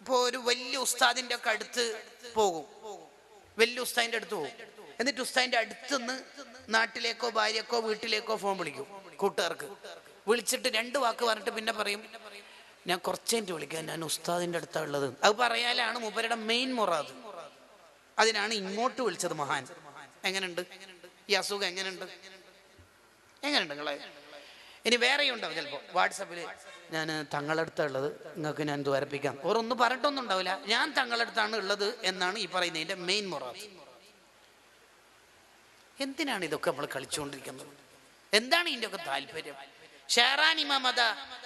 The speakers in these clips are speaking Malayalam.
ഇപ്പോൾ ഒരു വലിയ ഉസ്താദിൻ്റെ ഒക്കെ അടുത്ത് പോകും, വലിയ ഉസ്താദിൻ്റെ അടുത്ത് പോകും. എന്നിട്ട് ഉസ്താദിൻ്റെ അടുത്തുനിന്ന് നാട്ടിലേക്കോ ഭാര്യക്കോ വീട്ടിലേക്കോ ഫോൺ വിളിക്കും. കൂട്ടുകാർക്ക് വിളിച്ചിട്ട് 2 വാക്ക് പറഞ്ഞിട്ട് പിന്നെ പറയും, ഞാൻ കുറച്ച് കഴിഞ്ഞിട്ട് വിളിക്കാം, ഞാൻ ഉസ്താദിൻ്റെ അടുത്താണ് ഉള്ളത്. അത് പറയാലാണ് മൂപ്പരുടെ മെയിൻ മുറാദ്. അതിനാണ് ഇങ്ങോട്ട് വിളിച്ചത് മഹാൻ. എങ്ങനെയുണ്ട് ഈ അസുഖം? എങ്ങനെയുണ്ട് നിങ്ങളെ? ഇനി വേറെയും ഉണ്ടാവും ചിലപ്പോൾ വാട്സപ്പിൽ, ഞാൻ തങ്ങളടുത്താണ് ഉള്ളത്, നിങ്ങൾക്ക് ഞാൻ ദ്വാരപ്പിക്കാം. ഓരൊന്നും പറഞ്ഞിട്ടൊന്നും ഉണ്ടാവില്ല, ഞാൻ തങ്ങളടുത്താണ് ഉള്ളത് എന്നാണ് ഈ പറയുന്നതിൻ്റെ മെയിൻ മുറാദ്. എന്തിനാണ് ഇതൊക്കെ നമ്മൾ കളിച്ചുകൊണ്ടിരിക്കുന്നത്? എന്താണ് ഇതിൻ്റെ ഒക്കെ താല്പര്യം? ഷെഹറാൻ ഇമാം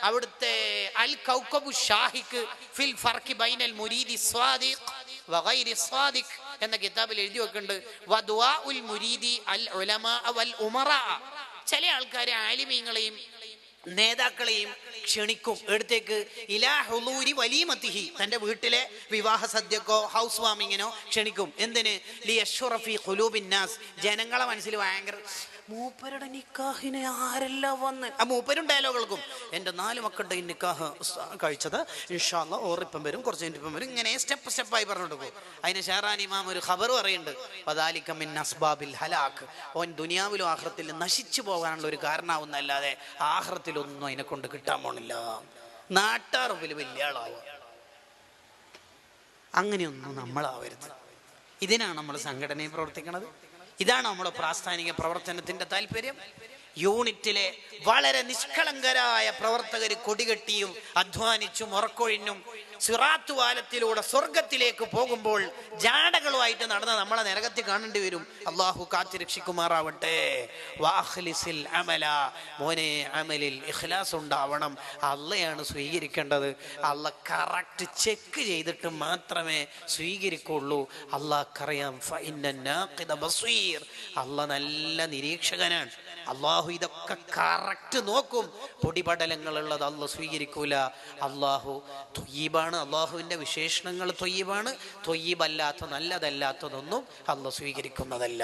അവിടുത്തെ അൽ കൗകബു ഷാഹിഖ് ഫിൽ ഫർഖി ബൈനൽ മുരീദി സ്വാദിഖ് വഗൈരി സ്വാദിഖ് എന്ന കിതാബിൽ എഴുതി വെക്കുന്നുണ്ട്, വദുആഉൽ മുരീദി അൽ ഉലമാ വൽ ഉമറാ. ചില ആൾക്കാരെ ആലിമീങ്ങളെയും നേതാക്കളെയും ക്ഷണിക്കും എടുത്തേക്ക്, ഇലാ ഹുളൂരി വലീമത്തിഹി, തൻ്റെ വീട്ടിലെ വിവാഹ സദ്യക്കോ ഹൗസ് വാമിങ്ങിനോ ക്ഷണിക്കും. എന്തിന്? ലിയശ്റഫ ഫീ ഖുലൂബിൻ നാസ്, ജനങ്ങളെ മനസ്സിൽ ഭയങ്കര മൂപ്പരുടെ നിക്കാഹിനെ ആരെല്ലാം വന്ന് ആ മൂപ്പരും ഡയലോഗുകൾക്കും, എൻ്റെ 4 മക്കളുടെ ഈ നിക്കാഹ് കഴിച്ചത് ഇൻഷാ അല്ലാഹ് ഓറിപ്പം വരും, കുറച്ച് ഇപ്പം വരും, ഇങ്ങനെ സ്റ്റെപ്പായി പറഞ്ഞിട്ട് പോകും. അതിന് ഷെഹറാൻ ഇമാം ഒരു ഖബർ പറയുന്നുണ്ട്, വദാലിക മിൻ അസ്ബാബിൽ ഹലാക്ക്, ഓൻ ദുനിയാവിലും ആഖിറത്തിലും നശിച്ചു പോകാനുള്ള ഒരു കാരണമാവുന്നല്ലാതെ ആഖിറത്തിലൊന്നും അതിനെ കൊണ്ട് കിട്ടാൻ പോണില്ല. നാട്ടാർ വലിയ ആളാവുക. അങ്ങനെയൊന്നും നമ്മളാവരുത്. ഇതിനാണ് നമ്മൾ സംഘടനയിൽ പ്രവർത്തിക്കുന്നത്. ഇതാണ് നമ്മുടെ പ്രാസ്ഥാനിക പ്രവർത്തനത്തിന്റെ താല്പര്യം. യൂണിറ്റിലെ വളരെ നിഷ്കളങ്കരായ പ്രവർത്തകർ കൊടികെട്ടിയും അധ്വാനിച്ചും ഉറക്കൊഴിഞ്ഞും സിറാത്ത് വാലത്തിലൂടെ സ്വർഗത്തിലേക്ക് പോകുമ്പോൾ ജാടകളുമായിട്ട് നടന്ന നമ്മളെ നരകത്തിൽ കാണേണ്ടി വരും. അള്ളാഹു കാത്തിരക്ഷിക്കുമാറാവട്ടെ. വാഖ്ലിസിൽ അമല, മോനെ അമലിൽ ഇഖ്ലാസ് ഉണ്ടാവണം. അള്ളയാണ് സ്വീകരിക്കേണ്ടത്. അള്ള കറക്റ്റ് ചെക്ക് ചെയ്തിട്ട് മാത്രമേ സ്വീകരിക്കുള്ളൂ. അള്ളാഹ്ക്കറിയാം, അള്ള നല്ല നിരീക്ഷകനാണ്. അള്ളാഹു ഇതൊക്കെ കറക്റ്റ് നോക്കും. പൊടിപടലങ്ങളുള്ളത് അള്ള സ്വീകരിക്കൂല. അള്ളാഹു ത്വയ്യിബാണ്. അള്ളാഹുവിൻ്റെ വിശേഷണങ്ങൾ ത്വയ്യിബാണ്. ത്വയ്യിബല്ലാത്ത നല്ലതല്ലാത്തതൊന്നും അള്ള സ്വീകരിക്കുന്നതല്ല.